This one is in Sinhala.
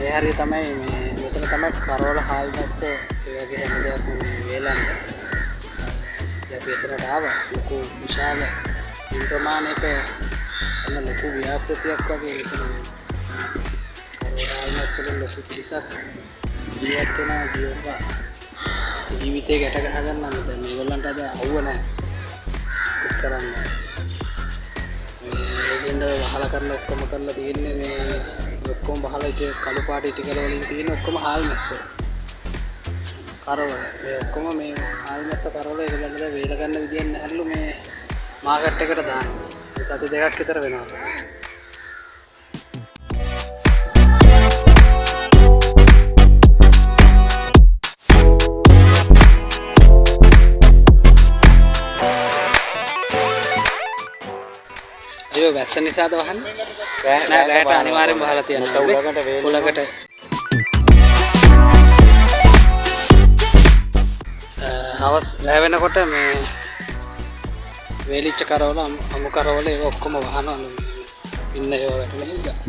ඒ හරිය තමයි මේ මෙතන තමයි කරවල හාල් මැස්ස ඒ වගේ හැම දෙයක් මේ වේලන්නේ. අපි එතනට ආවා ලොකු විශාල ප්‍රමාණයක එන ලොකු ව්‍යාපෘතියක් වගේ මෙතන කරවල හාල් මැස්ස වල ලොකු පිරිසක් ජීවත් වෙනවා ජීවිතේ ගැට ගහ ගන්නවා. දැන් මේගොල්ලන්ට අද අවුව නැහැ කුත් කරන්න. මේකෙන්ද වහලා කරලා ඔක්කොම කරලා තියෙන්නේ මේ ඔක්කොම බහලා ඉතින් කළු පාට ටිකල වලින් තියෙන ඔක්කොම හාල් මැස්සෝ කරවල මේ ඔක්කොම මේ හාල් මැස්ස කරවල ඒගොල්ලන්ට වේල ගන්න විදියක් නැහැලු මේ මාකට් එකට දානවා. සති දෙකක් විතර වෙනවා. ඒක වැස්ස නිසාද වහන්නේ? නෑ රැට අනිවාර්යෙන්ම වහලා තියනවා. උලකට හවස් රැ වෙනකොට මේ වේලිච්ච කරවල අමු කරවල ඒක ඔක්කොම වහනවා. ඉන්න ඒවා වැටෙන නිසා.